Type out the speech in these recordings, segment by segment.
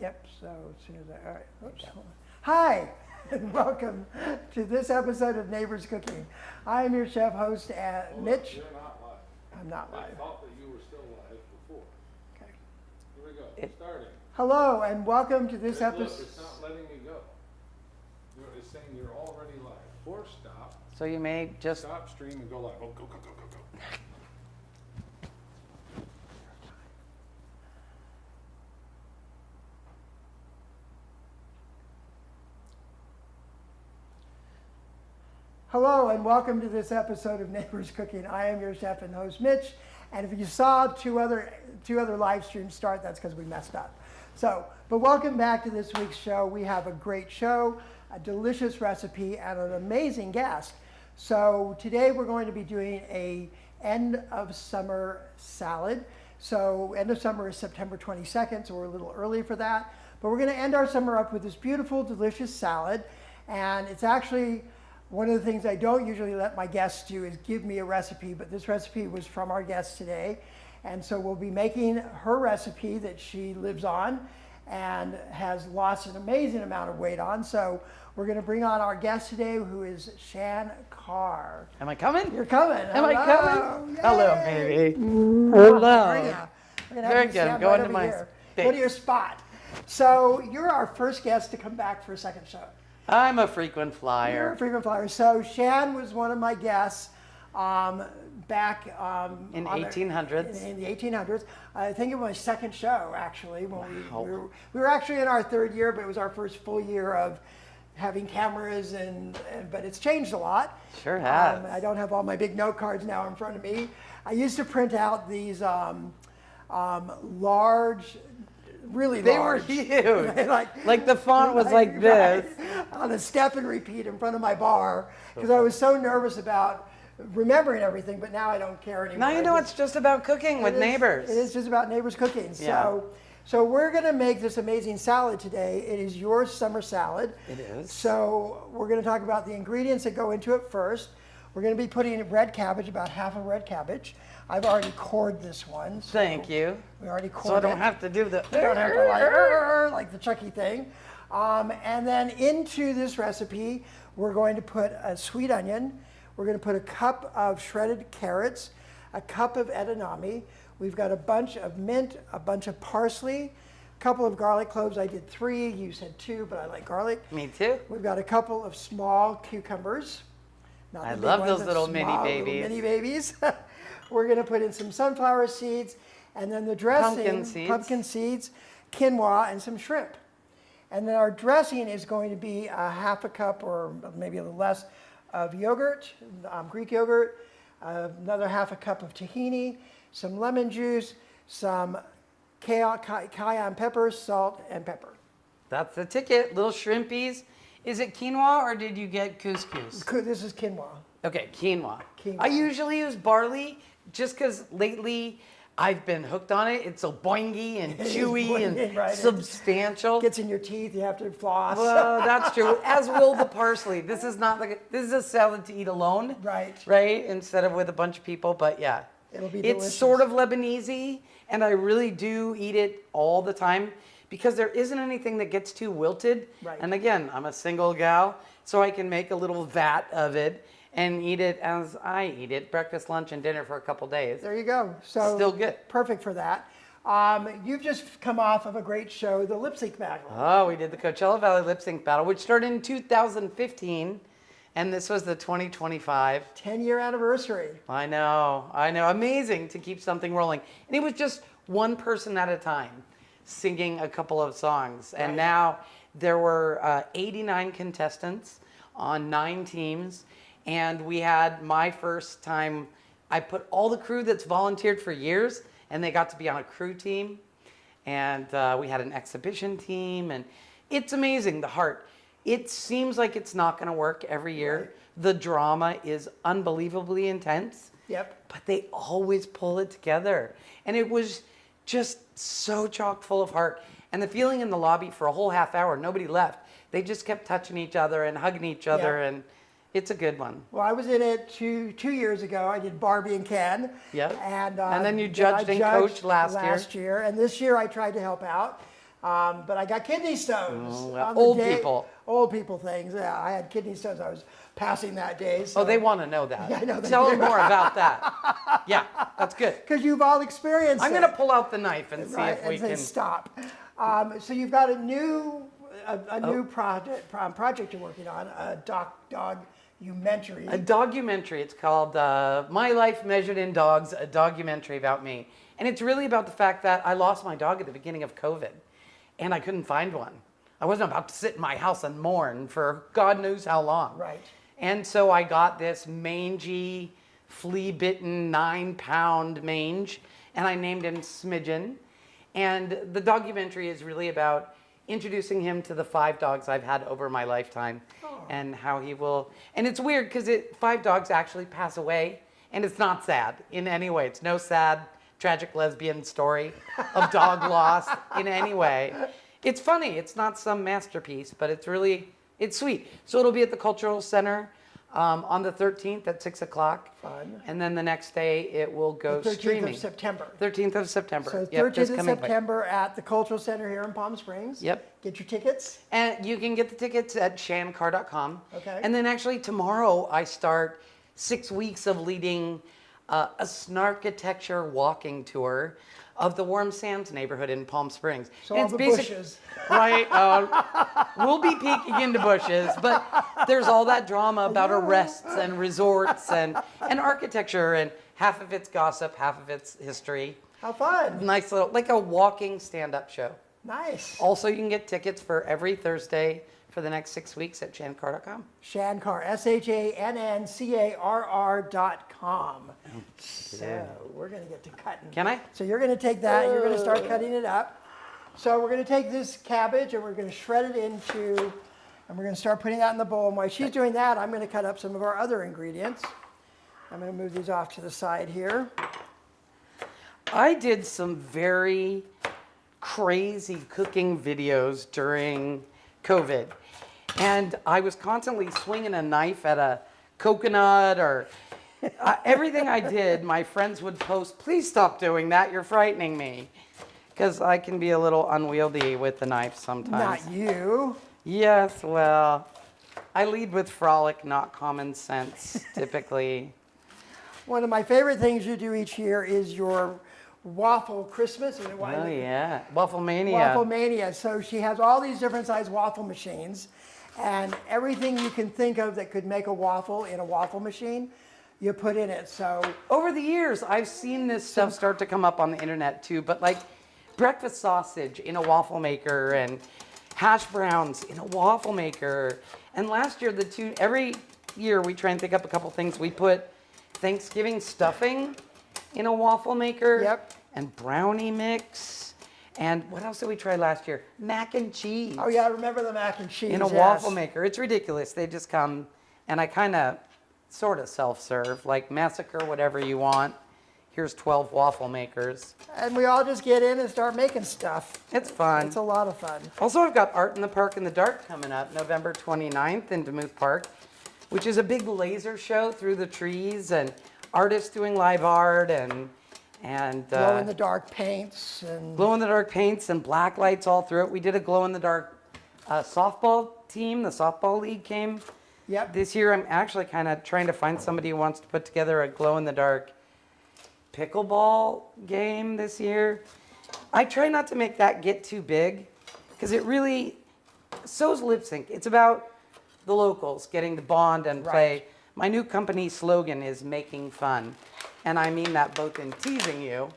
Yep, so as soon as all right, oops. Hi, and welcome to this episode of Neighbors Cooking. I am your chef host, Mitch. You're not live. I'm not live. I thought that you were still live before. Okay. Here we go, starting. Hello, and welcome to this Look, episode. it's not letting me go. It's saying you're already live. Force stop. So you may just... Stop stream and go live. Oh, go. Hello, and welcome to this episode of Neighbors Cooking. I am your chef and host, Mitch. And if you saw two other live streams start, that's because we messed up. But welcome back to this week's show. We have a great show, a delicious recipe, and an amazing guest. So today we're going to be doing a end of summer salad. So end of summer is September 22nd, so we're a little early for that. But we're going to end our summer up with this beautiful, delicious salad. And it's actually one of the things I don't usually let my guests do is give me a recipe, but this recipe was from our guest today. And so we'll be making her recipe that she lives on and has lost an amazing amount of weight on. So we're going to bring on our guest today, who is Shann Carr. Am I coming? You're coming. Am I coming? Yay. Hello, baby. Hello. Very good. I'm going to my Go space. to your spot. So you're our first guest to come back for a second show. I'm a frequent You're a flyer. frequent flyer. So Shann was one of my guests back In 1800s. In the 1800s. I think it was my second show, actually. When Wow. we were actually in our third year, but it was our first full year of having cameras, but it's changed a lot. Sure has. I don't have all my big note cards now in front of me. I used to print out these large, really They large. were huge. like, Like the font was like this. right, on a step and repeat in front of my bar because I was so nervous about remembering everything, but now I don't care anymore. Now you know it's just about cooking with neighbors. It is just about neighbors cooking. Yeah. So we're going to make this amazing salad today. It is your summer salad. It is. So we're going to talk about the ingredients that go into it first. We're going to be putting in red cabbage, about half a red cabbage. I've already cored this one. So Thank you. we already cored So I don't it. have to do the... You don't have to like the Chucky thing. And then into this recipe, we're going to put a sweet onion. We're going to put a cup of shredded carrots, a cup of edamame. We've got a bunch of mint, a bunch of parsley, a couple of garlic cloves. I did 3. You said 2, but I like garlic. Me too. We've got a couple of small cucumbers. Not the I big love ones, those but little mini small babies. Little mini babies. We're going to put in some sunflower seeds, and then the dressing, pumpkin seeds, quinoa, and some shrimp. And then our dressing is going to be a half a cup or maybe a little less of yogurt, Greek yogurt, another half a cup of tahini, some lemon juice, some cayenne pepper, salt, and pepper. That's the ticket. Little shrimpies. Is it quinoa or did you get couscous? This is quinoa. Okay, quinoa. Quinoa. I usually use barley just because lately I've been hooked on it. It's so boingy and It is chewy boingy, and right. substantial. Gets in your teeth, you have to floss. Well, that's true. As will the parsley. This is not like this is a salad to eat alone. Right. Right? Instead of with a bunch of people. But yeah. It'll be It's delicious. sort of Lebanese, and I really do eat it all the time because there isn't anything that gets too wilted. Right. And again, I'm a single gal, so I can make a little vat of it and eat it as I eat it, breakfast, lunch, and dinner for a couple days. There you go. So Still good. Perfect for that. You've just come off of a great show, the lip sync battle. Oh, we did the Coachella Valley Lip Sync Battle, which started in 2015, and this was the 2025. 10-year anniversary. I know. Amazing to keep something rolling. And it was just one person at a time singing a couple of songs. And Right. now there were 89 contestants on 9 teams. And we had my first time, I put all the crew that's volunteered for years, and they got to be on a crew team. And we had an exhibition team, and it's amazing, the heart. It seems like it's not going to work every year. Right. The drama is unbelievably intense. Yep. But they always pull it together. And it was just so chock full of heart. And the feeling in the lobby for a whole half hour, nobody left. They just kept touching each other and hugging each other. Yeah. And it's a good one. Well, I was in it two years ago. I did Barbie and Ken. Yep. And And then you I judged and coached last year. And this year I tried to help out. But I got kidney stones. Oh, well, on the old day- people. Old people things. Yeah, I had kidney stones. I was passing that day. So. Oh, they want to know that. Yeah, I know they Tell do. them more about that. Yeah, that's good. Because you've all experienced I'm it. going to pull out the knife and see Right, if we and say can. stop. So you've got a new project you're working on, a documentary. A documentary. It's called My Life Measured in Dogs, a documentary about me. And it's really about the fact that I lost my dog at the beginning of COVID and I couldn't find one. I wasn't about to sit in my house and mourn for God knows how long. Right. And so I got this mangy, flea-bitten 9-pound mange and I named him Smidgen. And the documentary is really about introducing him to the 5 dogs I've had over my lifetime and how he will. And it's weird because 5 dogs actually pass away and it's not sad in any way. It's no sad, tragic lesbian story of dog loss in any way. It's funny. It's not some masterpiece, but it's sweet. So it'll be at the Cultural Center on the 13th at 6 o'clock. Fun. And then the next day it will go The 13th streaming. of September. 13th of September. So Yep, 13th just of coming quick. September at the Cultural Center here in Palm Springs. Yep. Get your tickets. And you can get the tickets at shanncarr.com. Okay. And then actually tomorrow I start 6 weeks of leading a snarkitecture walking tour of the Warm Sands neighborhood in Palm Springs. So And all it's the basic- bushes. Right. We'll be peeking into bushes, but there's all that drama about arrests and resorts and architecture, and half of it's gossip, half of it's history. How fun. Nice little, like a walking stand-up show. Nice. Also, you can get tickets for every Thursday for the next 6 weeks at shanncarr.com. Shann Carr, SHANNCARR.com. So we're going to get to cutting. Can I? So you're going to take that and you're going to start cutting it up. So we're going to take this cabbage and we're going to shred it into, and we're going to start putting that in the bowl. And while she's doing that, I'm going to cut up some of our other ingredients. I'm going to move these off to the side here. I did some very crazy cooking videos during COVID. And I was constantly swinging a knife at a coconut or everything I did, my friends would post, please stop doing that, you're frightening me. Because I can be a little unwieldy with the knife sometimes. Not you. Yes, well, I lead with frolic, not common sense, typically. One of my favorite things you do each year is your waffle Christmas. And Oh, yeah. Waffle Mania. Waffle Mania. So she has all these different size waffle machines, and everything you can think of that could make a waffle in a waffle machine, you put in it. So Over the years, I've seen this stuff start to come up on the internet too, but like breakfast sausage in a waffle maker and hash browns in a waffle maker. And last year, every year we try and think up a couple things. We put Thanksgiving stuffing in a waffle maker. Yep. And brownie mix. And what else did we try last year? Mac and cheese. oh yeah, I remember the mac and cheese. In a yes. waffle maker. It's ridiculous. They just come, and I kind of sort of self-serve, like massacre whatever you want. Here's 12 waffle makers. And we all just get in and start making stuff. It's fun. It's a lot of fun. Also, I've got Art in the Park in the Dark coming up November 29th in Demuth Park, which is a big laser show through the trees and artists doing live art and Glow in the dark paints and glow-in-the-dark paints and black lights all through it. We did a glow-in-the-dark softball team. The softball league came yep. this year. I'm actually kind of trying to find somebody who wants to put together a glow-in-the-dark pickleball game this year. I try not to make that get too big because it really, so's lip sync. It's about the locals getting to bond and play. Right. My new company slogan is making fun. And I mean that both in teasing you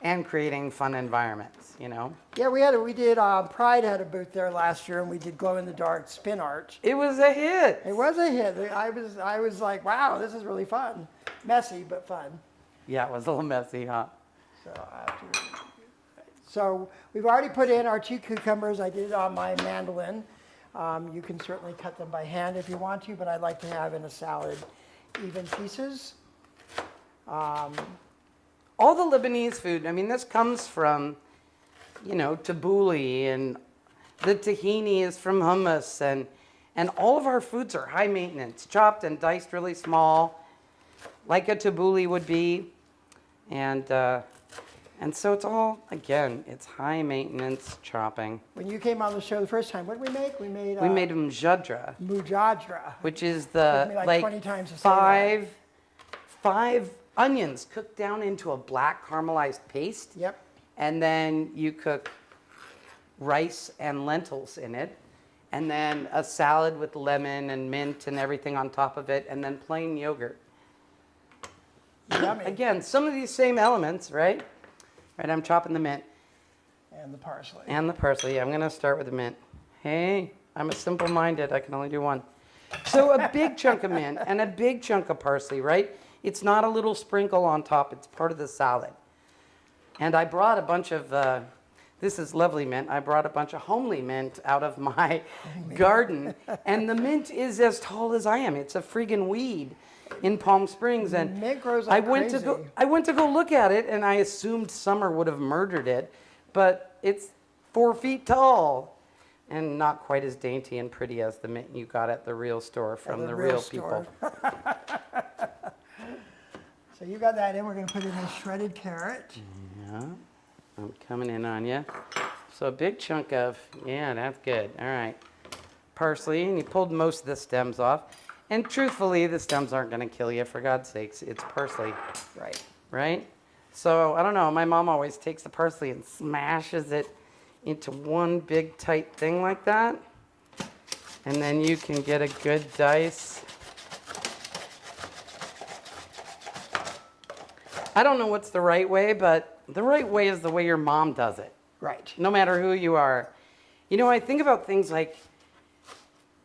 and creating fun environments, you know? Yeah, we did Pride had a booth there last year, and we did glow in the dark spin art. It was a hit. It was a hit. I was like, wow, this is really fun. Messy but fun. Yeah, it was a little messy, huh? So we've already put in our 2 cucumbers. I did it on my mandolin. You can certainly cut them by hand if you want to, but I like to have in a salad even pieces. All the Lebanese food, I mean, this comes from, you know, tabbouleh, and the tahini is from hummus, and all of our foods are high maintenance, chopped and diced really small, like a tabbouleh would be. And And so it's all, again, it's high maintenance chopping. When you came on the show the first time, what did we make? We made We made mujadra, mujadra. which is Took the me like 20 times to say five onions cooked down into a black caramelized paste. Yep. And then you cook rice and lentils in it. And then a salad with lemon and mint and everything on top of it. And then plain yogurt. Yummy. Again, some of these same elements, right? Right, I'm chopping the mint. And the parsley. And the parsley. I'm going to start with the mint. Hey, I'm a simple-minded. I can only do one. So a big chunk of mint and a big chunk of parsley, right? It's not a little sprinkle on top. It's part of the salad. And I brought a bunch of, this is lovely mint. I brought a bunch of homely mint out of my garden. And the mint is as tall as I am. It's a friggin' weed in Palm Springs. And Mint grows like I went to go look at it, and I assumed summer would have murdered it. But it's 4 feet tall and not quite as dainty and pretty as the mint you got at the real store from the real people. So you got that in. We're going to put in a shredded carrot. Yeah, I'm coming in on you. So a big chunk of, yeah, that's good. All right. Parsley, and you pulled most of the stems off. And truthfully, the stems aren't going to kill you, for God's sakes. It's parsley. Right. Right? So, I don't know. My mom always takes the parsley and smashes it into one big tight thing like that. And then you can get a good dice. I don't know what's the right way, but the right way is the way your mom does it. Right. No matter who you are. You know, I think about things like,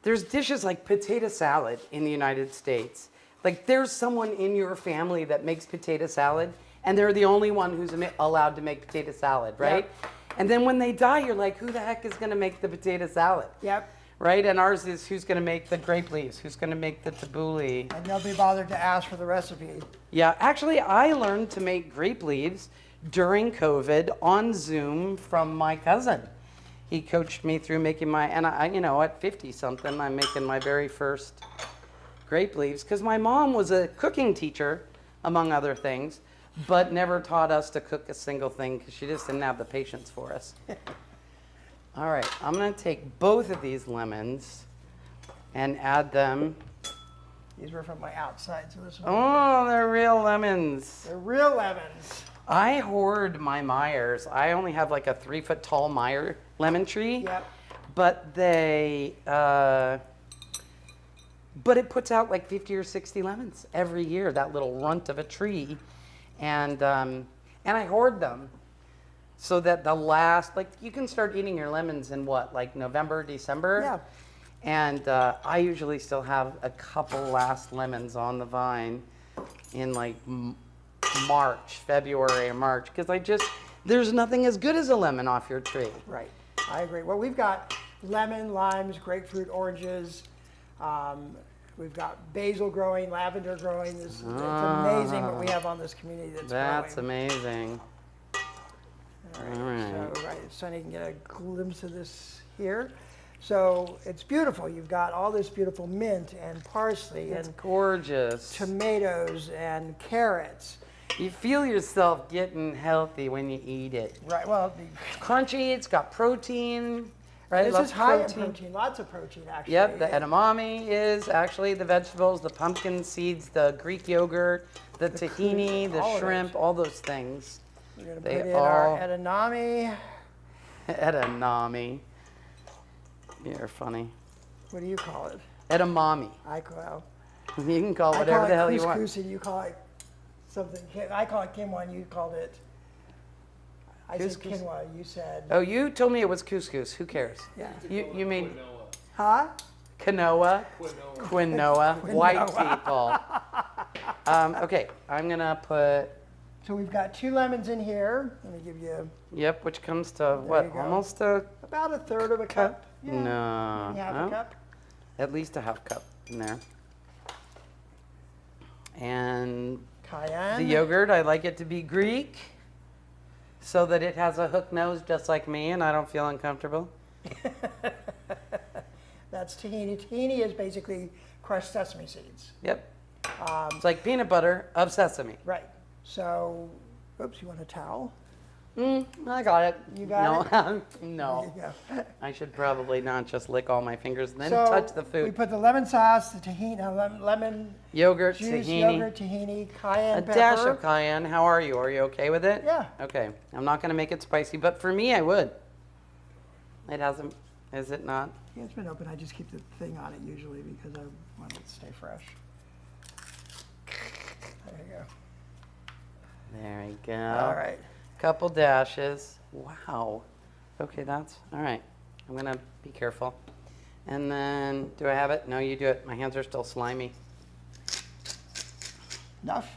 there's dishes like potato salad in the United States. Like, there's someone in your family that makes potato salad, and they're the only one who's allowed to make potato salad, right? Yep. And then when they die, you're like, who the heck is going to make the potato salad? Yep. Right? And ours is who's going to make the grape leaves? Who's going to make the tabbouleh? And they'll be bothered to ask for the recipe. Yeah, actually, I learned to make grape leaves during COVID on Zoom from my cousin. He coached me through making my, and I, you know, at 50-something, I'm making my very first grape leaves because my mom was a cooking teacher, among other things, but never taught us to cook a single thing because she just didn't have the patience for us. All right, I'm going to take both of these lemons and add them. These were from my outside, so this one. Oh, they're real lemons. They're real lemons. I hoard my Meyers. I only have like a 3-foot tall Meyer lemon tree. Yep. But they, but it puts out like 50 or 60 lemons every year, that little runt of a tree. And I hoard them so that the last, like you can start eating your lemons in what, like November, December? Yeah. And I usually still have a couple last lemons on the vine in like March, February or March, because there's nothing as good as a lemon off your tree. Right. I agree. Well, we've got lemon, limes, grapefruit, oranges. We've got basil growing, lavender growing. It's amazing what we have on this community that's growing. Amazing. All right. All right. So, Sonny can get a glimpse of this here. So it's beautiful. You've got all this beautiful mint and parsley It's and gorgeous. tomatoes and carrots. You feel yourself getting healthy when you eat it. Right. Well, It's crunchy. It's got protein. Right. this Lots is of high in protein. Lots of protein, actually. Yep. The edamame is actually the vegetables, the pumpkin seeds, the Greek yogurt, the tahini, the all of shrimp, those. all those things. We're going to They put in all- our edamame. Edamame. You're funny. What do you call it? Edamame. I call You can call it I whatever call the it hell you want. couscous, and you call it something. I call it quinoa, and you called it. I said Couscous? quinoa. You said. Oh, you told me it was couscous. Who cares? Yeah. You mean Huh? quinoa? Quinoa. White Quinoa. people. Okay, I'm gonna put. So we've got 2 lemons in here. Let me give you Yep, which comes to what? you go. Almost a about a third of a cup. Yeah. no. Maybe half no, a cup. At least a half cup in there. And Cayenne. the yogurt, I like it to be Greek, so that it has a hook nose just like me, and I don't feel uncomfortable. That's tahini. Tahini is basically crushed sesame seeds. Yep. It's like peanut butter of sesame. Right. So, oops, you want a towel? I got it. You got it? No. There you go. I should probably not just lick all my fingers and then So touch the we food. put the lemon sauce, the tahini, lemon Yogurt, juice, tahini, yogurt, tahini, cayenne a pepper. dash of cayenne. How are you? Are you okay with it? Yeah. Okay. I'm not going to make it spicy, but for me, I would. It hasn't, is it not? Yeah, it's been open. I just keep the thing on it usually because I want it to stay fresh. There you go. There you go. All right. Couple dashes. Wow. Okay, that's all right. I'm gonna be careful. And then, do I have it? No, you do it. My hands are still slimy. Enough?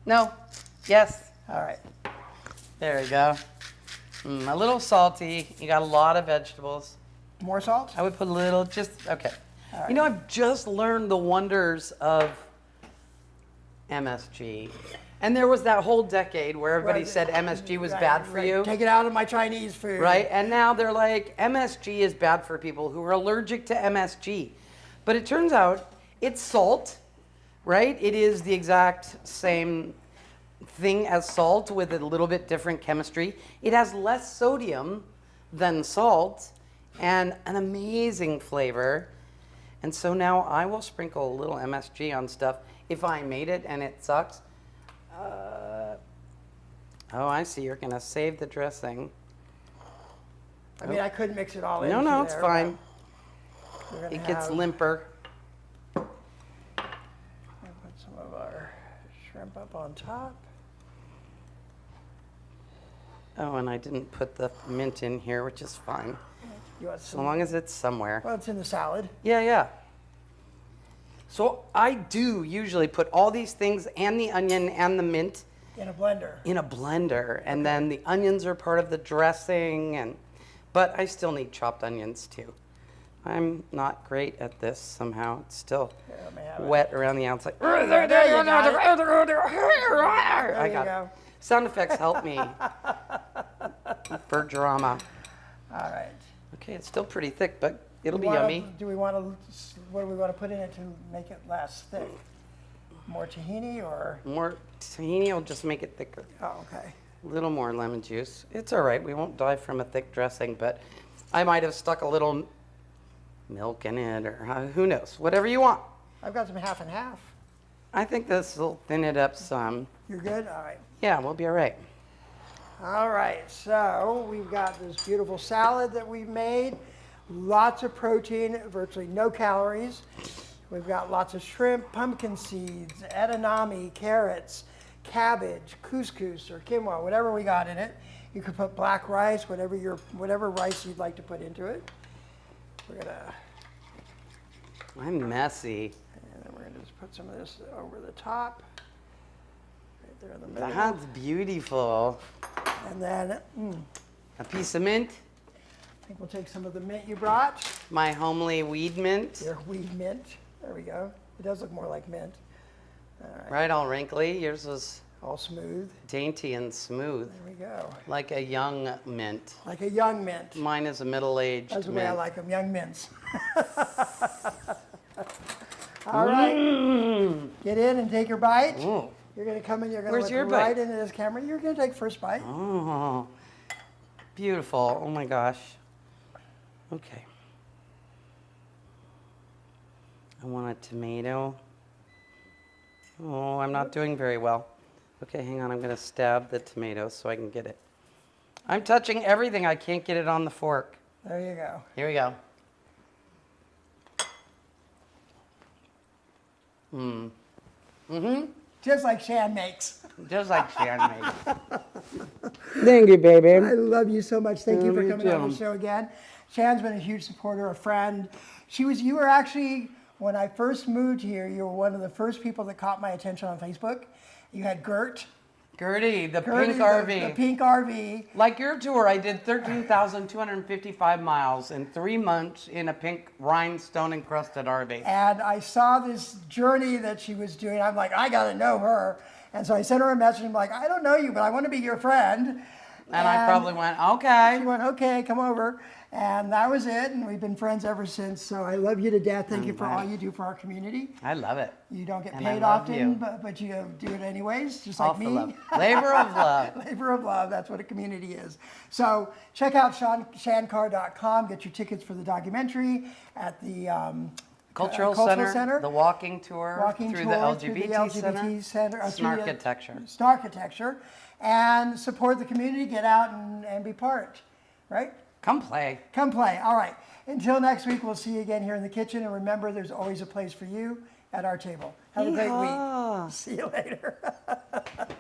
No. Yes. All right. There we go. A little salty. You got a lot of vegetables. More salt? I would put a little, just, okay. All right. You know, I've just learned the wonders of MSG. And there was that whole decade where everybody Right. said MSG was Right, bad for right. you. Take it out of my Chinese food. Right? And now they're like, MSG is bad for people who are allergic to MSG. But it turns out it's salt, right? It is the exact same thing as salt with a little bit different chemistry. It has less sodium than salt and an amazing flavor. And so now I will sprinkle a little MSG on stuff if I made it and it sucks. Oh, I see. You're going to save the dressing. I mean, I could mix it all in. No, it's fine. It gets limper. Put some of our shrimp up on top. Oh, and I didn't put the mint in here, which is fine. You want So some? long as it's somewhere. Well, it's in the salad. Yeah. So I do usually put all these things and the onion and the mint In a blender. in a blender. And then the onions are part of the dressing. But I still need chopped onions too. I'm not great at this somehow. It's still Here, let me have it. wet around the outside. There you got it. I you got go. it. Sound effects help me for drama. All right. Okay, it's still pretty thick, but it'll be What do yummy. we want to put in it to make it less thick? More tahini or? More tahini will just make it thicker. Oh, okay. A little more lemon juice. It's all right. We won't die from a thick dressing, but I might have stuck a little milk in it, or who knows. Whatever you want. I've got some half and half. I think this will thin it up some. You're good? All right. Yeah, we'll be all right. All right, so we've got this beautiful salad that we've made. Lots of protein, virtually no calories. We've got lots of shrimp, pumpkin seeds, edamame, carrots, cabbage, couscous or quinoa, whatever we got in it. You could put black rice, whatever rice you'd like to put into it. I'm messy. And then we're gonna just put some of this over the top, right there in the middle. That's beautiful. And then A piece of mint, I think we'll take some of the mint you brought. my homely weed mint. Your weed mint. There we go. It does look more like mint. All right. Right, all wrinkly. Yours was All smooth. dainty and smooth, There we go. like a young mint. Like a young mint. Mine is a middle-aged That's the mint. way I like them, young mints. All right. Get in and take your bite. Ooh. You're going to come in, you're going Where's to your look right bite? into this camera. You're going to take first bite. Oh, beautiful. Oh my gosh. Okay. I want a tomato. Oh, I'm not doing very well. Okay, hang on. I'm going to stab the tomato so I can get it. I'm touching everything. I can't get it on the fork. There you go. Here we go. Just like Shann makes. Just like Shann made. Thank you, baby. I love you so much. Thank you for Me coming on the too. show again. Shann's been a huge supporter, a friend. You were actually, when I first moved here, you were one of the first people that caught my attention on Facebook. You had Gert. Gertie, the Gertie, pink RV. The pink RV. Like your tour, I did 13,255 miles in 3 months in a pink rhinestone encrusted RV. And I saw this journey that she was doing. I'm like, I got to know her. And so I sent her a message. I'm like, I don't know you, but I want to be your friend. And I probably went, okay. She went, okay, come over. And that was it. And we've been friends ever since. So I love you to death. Thank you for all you do for our community. I love it. You don't get And I paid love often, you. but you do it anyways, just All like for me. love. Labor of love. Labor of love. That's what a community is. So check out ShannCarr.com. Get your tickets for the documentary at the Cultural Center, the walking tour through the LGBT Center, Snarkitecture, and support the community. Get out and be part, right? Come play. Come play. All right. Until next week, we'll see you again here in the kitchen. And remember, there's always a place for you at our table. Have a great week. See you later.